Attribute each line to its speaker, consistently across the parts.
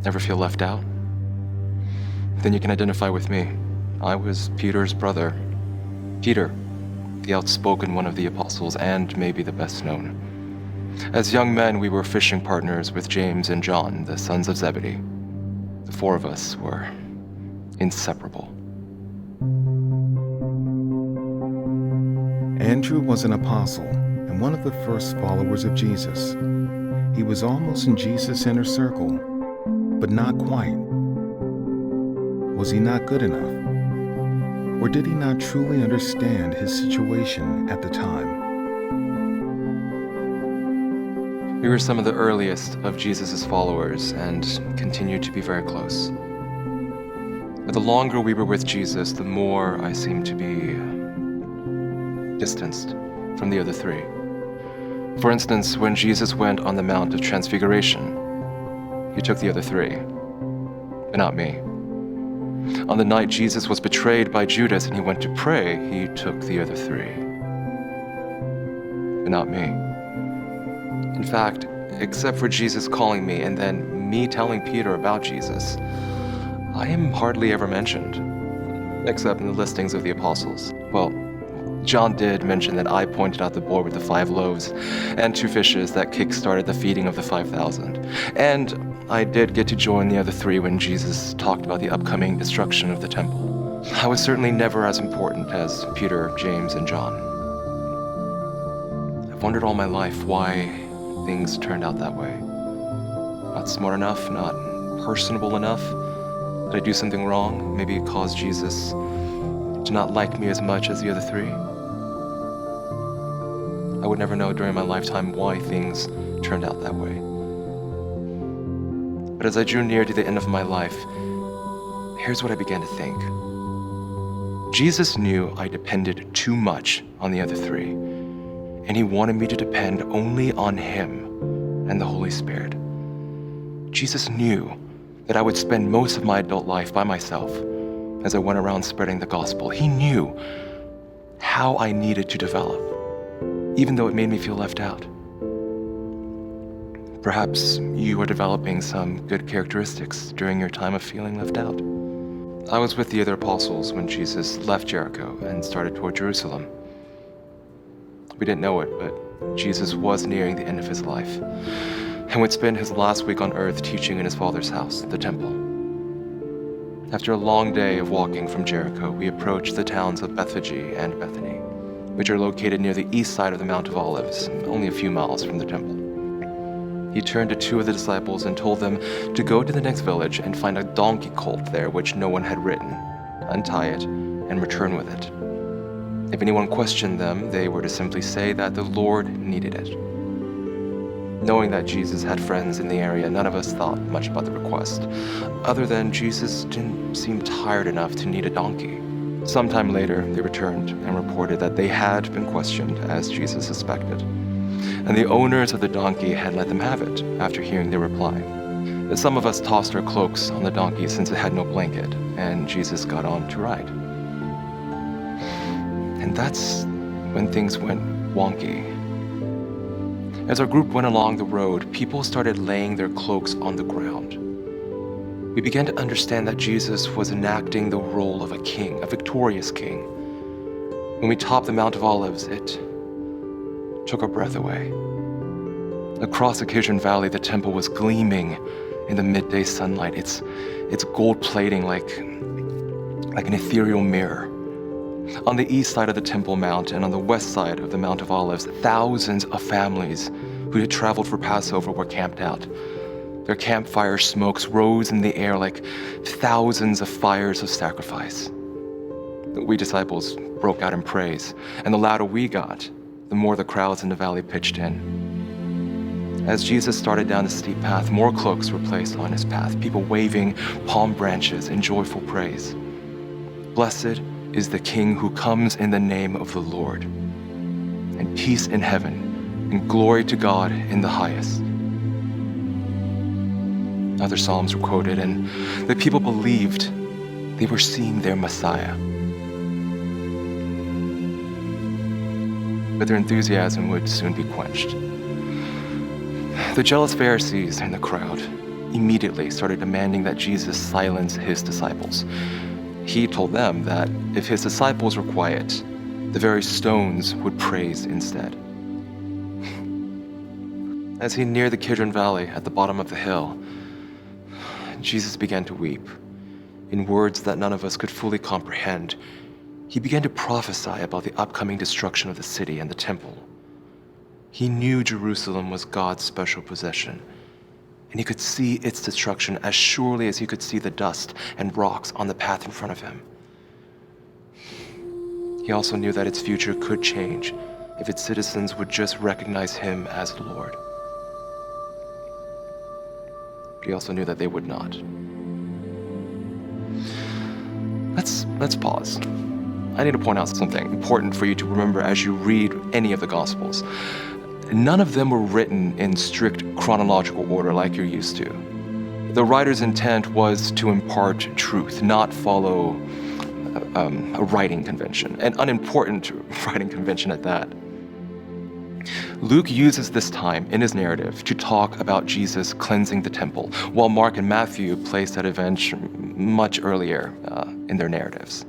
Speaker 1: Ever feel left out? Then you can identify with me. I was Peter's brother. Peter, the outspoken one of the apostles, and maybe the best known. As young men, we were fishing partners with James and John, the sons of Zebedee. The four of us were inseparable.
Speaker 2: Andrew was an apostle and one of the first followers of Jesus. He was almost in Jesus' inner circle, but not quite. Was he not good enough? Or did he not truly understand his situation at the time?
Speaker 1: We were some of the earliest of Jesus' followers and continued to be very close. But the longer we were with Jesus, the more I seemed to be distanced from the other three. For instance, when Jesus went on the Mount of Transfiguration, he took the other three, but not me. On the night Jesus was betrayed by Judas and he went to pray, he took the other three, but not me. In fact, except for Jesus calling me and then me telling Peter about Jesus, I am hardly ever mentioned, except in the listings of the apostles. Well, John did mention that I pointed out the boy with the 5 loaves and 2 fishes that kick-started the feeding of the 5,000. And I did get to join the other 3 when Jesus talked about the upcoming destruction of the temple. I was certainly never as important as Peter, James, and John. I've wondered all my life why things turned out that way. Not smart enough, not personable enough. Did I do something wrong? Maybe it caused Jesus to not like me as much as the other 3? I would never know during my lifetime why things turned out that way. But as I drew near to the end of my life, here's what I began to think. Jesus knew I depended too much on the other 3, and he wanted me to depend only on him and the Holy Spirit. Jesus knew that I would spend most of my adult life by myself as I went around spreading the gospel. He knew how I needed to develop, even though it made me feel left out. Perhaps you are developing some good characteristics during your time of feeling left out. I was with the other apostles when Jesus left Jericho and started toward Jerusalem. We didn't know it, but Jesus was nearing the end of his life and would spend his last week on earth teaching in his Father's house, the temple. After a long day of walking from Jericho, we approached the towns of Bethphage and Bethany, which are located near the east side of the Mount of Olives, only a few miles from the temple. He turned to 2 of the disciples and told them to go to the next village and find a donkey colt there which no one had ridden, untie it, and return with it. If anyone questioned them, they were to simply say that the Lord needed it. Knowing that Jesus had friends in the area, none of us thought much about the request, other than Jesus didn't seem tired enough to need a donkey. Sometime later, they returned and reported that they had been questioned, as Jesus suspected, and the owners of the donkey had let them have it after hearing their reply. Some of us tossed our cloaks on the donkey since it had no blanket, and Jesus got on to ride. And that's when things went wonky. As our group went along the road, people started laying their cloaks on the ground. We began to understand that Jesus was enacting the role of a king, a victorious king. When we topped the Mount of Olives, it took our breath away. Across the Kidron Valley, the temple was gleaming in the midday sunlight, its gold plating like an ethereal mirror. On the east side of the Temple Mount and on the west side of the Mount of Olives, thousands of families who had traveled for Passover were camped out. Their campfire smokes rose in the air like thousands of fires of sacrifice. We disciples broke out in praise, and the louder we got, the more the crowds in the valley pitched in. As Jesus started down the steep path, more cloaks were placed on his path, people waving palm branches in joyful praise. Blessed is the King who comes in the name of the Lord, and peace in heaven, and glory to God in the highest. Other psalms were quoted, and the people believed they were seeing their Messiah. But their enthusiasm would soon be quenched. The jealous Pharisees in the crowd, immediately started demanding that Jesus silence his disciples. He told them that if his disciples were quiet, the very stones would praise instead. As he neared the Kidron Valley at the bottom of the hill, Jesus began to weep. In words that none of us could fully comprehend, he began to prophesy about the upcoming destruction of the city and the temple. He knew Jerusalem was God's special possession, and he could see its destruction as surely as he could see the dust and rocks on the path in front of him. He also knew that its future could change if its citizens would just recognize him as Lord. He also knew that they would not. Let's pause. I need to point out something important for you to remember as you read any of the Gospels. None of them were written in strict chronological order like you're used to. The writer's intent was to impart truth, not follow a writing convention, an unimportant writing convention at that. Luke uses this time in his narrative to talk about Jesus cleansing the temple, while Mark and Matthew place that event much earlier in their narratives.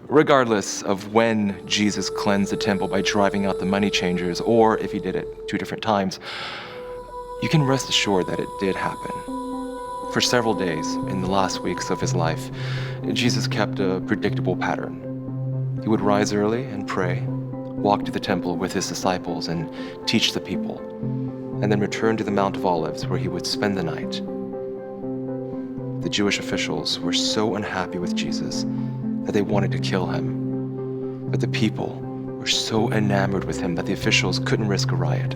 Speaker 1: Regardless of when Jesus cleansed the temple by driving out the money changers, or if he did it 2 different times, you can rest assured that it did happen. For several days in the last weeks of his life, Jesus kept a predictable pattern. He would rise early and pray, walk to the temple with his disciples and teach the people, and then return to the Mount of Olives where he would spend the night. The Jewish officials were so unhappy with Jesus that they wanted to kill him, but the people were so enamored with him that the officials couldn't risk a riot.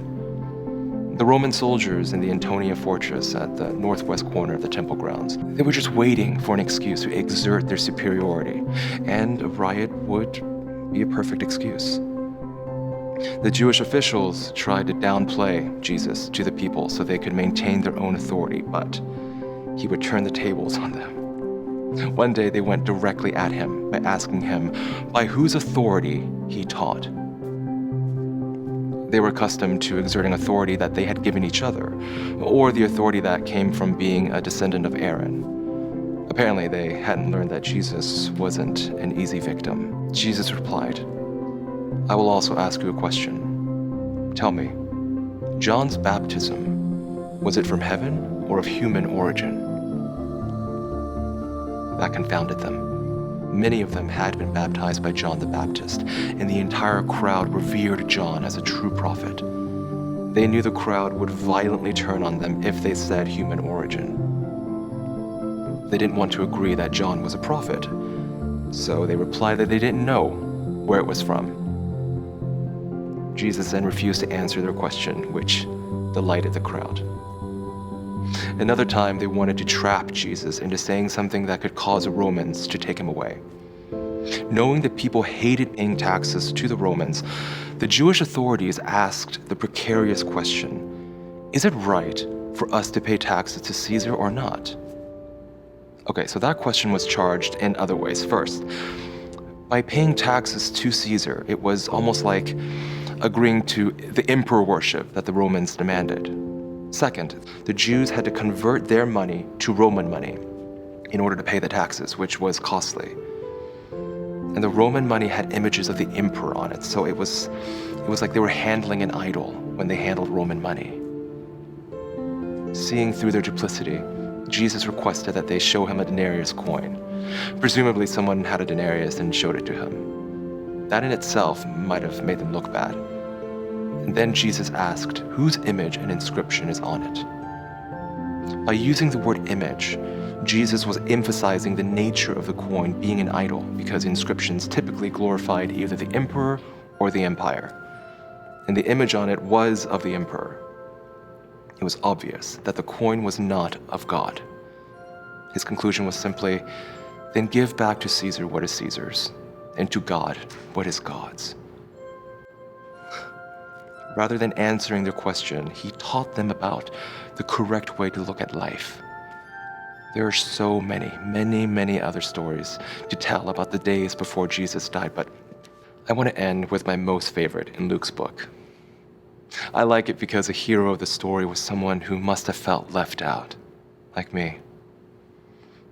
Speaker 1: The Roman soldiers in the Antonia fortress at the northwest corner of the temple grounds, they were just waiting for an excuse to exert their superiority, and a riot would be a perfect excuse. The Jewish officials tried to downplay Jesus to the people so they could maintain their own authority, but he would turn the tables on them. One day they went directly at him by asking him by whose authority he taught. They were accustomed to exerting authority that they had given each other, or the authority that came from being a descendant of Aaron. Apparently they hadn't learned that Jesus wasn't an easy victim. Jesus replied, "I will also ask you a question. Tell me, John's baptism, was it from heaven or of human origin?" That confounded them. Many of them had been baptized by John the Baptist, and the entire crowd revered John as a true prophet. They knew the crowd would violently turn on them if they said human origin. They didn't want to agree that John was a prophet, so they replied that they didn't know where it was from. Jesus then refused to answer their question, which delighted the crowd. Another time, they wanted to trap Jesus into saying something that could cause the Romans to take him away. Knowing that people hated paying taxes to the Romans, the Jewish authorities asked the precarious question, is it right for us to pay taxes to Caesar or not? Okay, so that question was charged in other ways. First, by paying taxes to Caesar, it was almost like agreeing to the emperor worship that the Romans demanded. Second, the Jews had to convert their money to Roman money in order to pay the taxes, which was costly. And the Roman money had images of the emperor on it, so it was like they were handling an idol when they handled Roman money. Seeing through their duplicity, Jesus requested that they show him a denarius coin. Presumably someone had a denarius and showed it to him. That in itself might have made them look bad. And then Jesus asked whose image and inscription is on it. By using the word image, Jesus was emphasizing the nature of the coin being an idol, because inscriptions typically glorified either the emperor or the empire. And the image on it was of the emperor. It was obvious that the coin was not of God. His conclusion was simply, then give back to Caesar what is Caesar's, and to God what is God's. Rather than answering their question, he taught them about the correct way to look at life. There are so many other stories to tell about the days before Jesus died, but I want to end with my most favorite in Luke's book. I like it because the hero of the story was someone who must have felt left out, like me.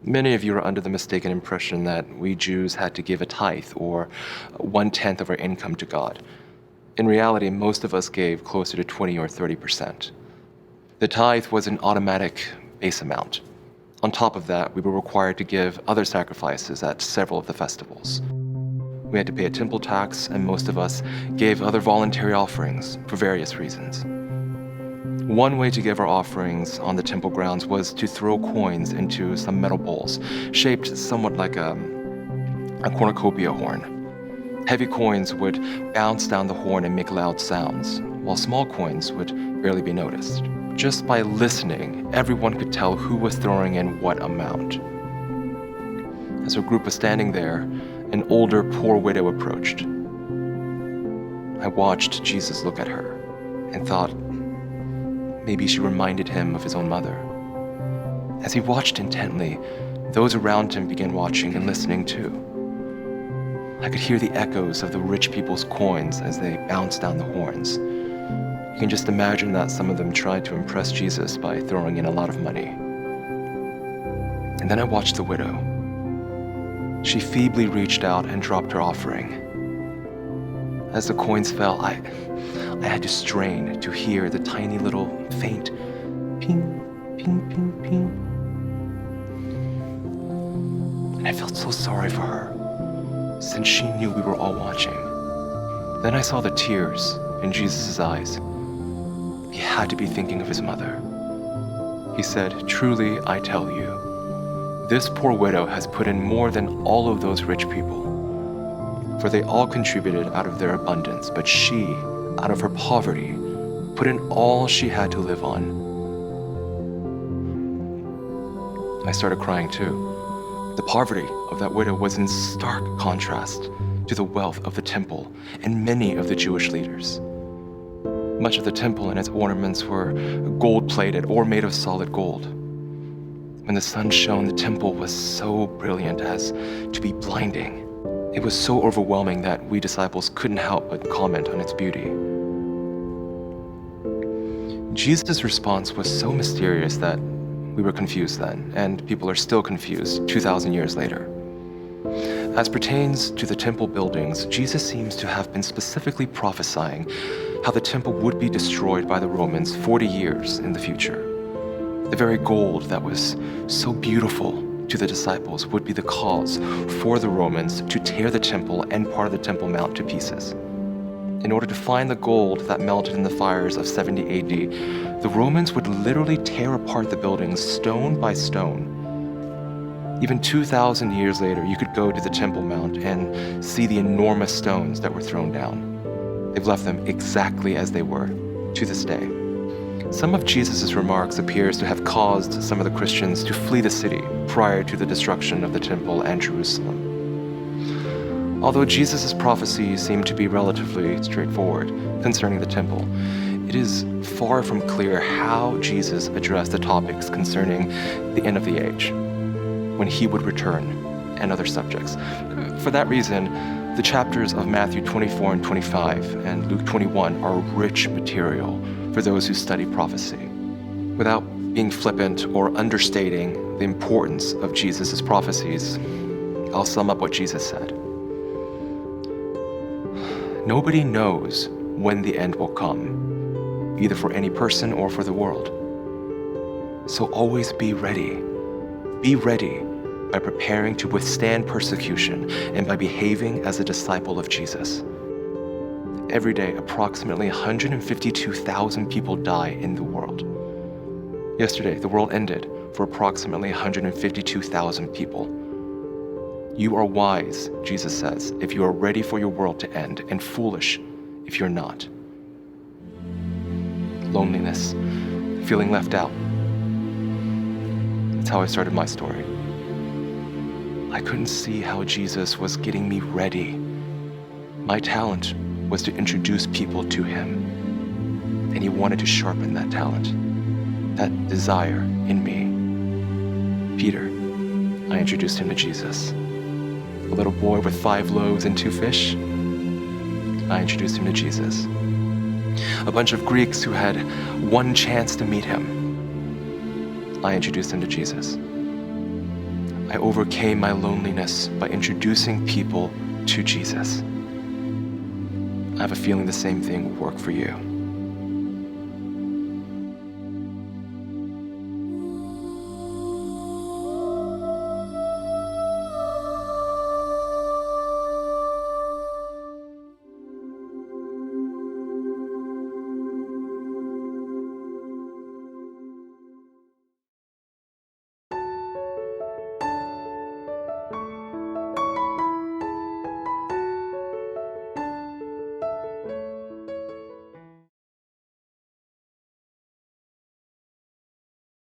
Speaker 1: Many of you are under the mistaken impression that we Jews had to give a tithe or 1/10 of our income to God. In reality, most of us gave closer to 20 or 30%. The tithe was an automatic base amount. On top of that, we were required to give other sacrifices at several of the festivals. We had to pay a temple tax, and most of us gave other voluntary offerings for various reasons. One way to give our offerings on the temple grounds was to throw coins into some metal bowls, shaped somewhat like a cornucopia horn. Heavy coins would bounce down the horn and make loud sounds, while small coins would barely be noticed. Just by listening, everyone could tell who was throwing in what amount. As our group was standing there, an older, poor widow approached. I watched Jesus look at her and thought, maybe she reminded him of his own mother. As he watched intently, those around him began watching and listening too. I could hear the echoes of the rich people's coins as they bounced down the horns. You can just imagine that some of them tried to impress Jesus by throwing in a lot of money. And then I watched the widow. She feebly reached out and dropped her offering. As the coins fell, I had to strain to hear the tiny little faint ping, ping, ping, ping. And I felt so sorry for her, since she knew we were all watching. Then I saw the tears in Jesus' eyes. He had to be thinking of his mother. He said, "Truly, I tell you, this poor widow has put in more than all of those rich people. For they all contributed out of their abundance, but she, out of her poverty, put in all she had to live on." I started crying too. The poverty of that widow was in stark contrast to the wealth of the temple and many of the Jewish leaders. Much of the temple and its ornaments were gold-plated or made of solid gold. When the sun shone, the temple was so brilliant as to be blinding. It was so overwhelming that we disciples couldn't help but comment on its beauty. Jesus' response was so mysterious that we were confused then, and people are still confused 2,000 years later. As pertains to the temple buildings, Jesus seems to have been specifically prophesying how the temple would be destroyed by the Romans 40 years in the future. The very gold that was so beautiful to the disciples would be the cause for the Romans to tear the temple and part of the Temple Mount to pieces. In order to find the gold that melted in the fires of 70 AD, the Romans would literally tear apart the buildings stone by stone. Even 2,000 years later, you could go to the Temple Mount and see the enormous stones that were thrown down. They've left them exactly as they were to this day. Some of Jesus' remarks appears to have caused some of the Christians to flee the city prior to the destruction of the temple and Jerusalem. Although Jesus' prophecies seem to be relatively straightforward concerning the temple, it is far from clear how Jesus addressed the topics concerning the end of the age, when he would return, and other subjects. For that reason, the chapters of Matthew 24 and 25 and Luke 21 are rich material for those who study prophecy. Without being flippant or understating the importance of Jesus' prophecies, I'll sum up what Jesus said. Nobody knows when the end will come, either for any person or for the world. So always be ready. Be ready by preparing to withstand persecution and by behaving as a disciple of Jesus. Every day, approximately 152,000 people die in the world. Yesterday, the world ended for approximately 152,000 people. You are wise, Jesus says, if you are ready for your world to end, and foolish if you're not. Loneliness, feeling left out. That's how I started my story. I couldn't see how Jesus was getting me ready. My talent was to introduce people to him, and he wanted to sharpen that talent, that desire in me. Peter, I introduced him to Jesus. A little boy with 5 loaves and 2 fish, I introduced him to Jesus. A bunch of Greeks who had one chance to meet him, I introduced them to Jesus. I overcame my loneliness by introducing people to Jesus. I have a feeling the same thing will work for you.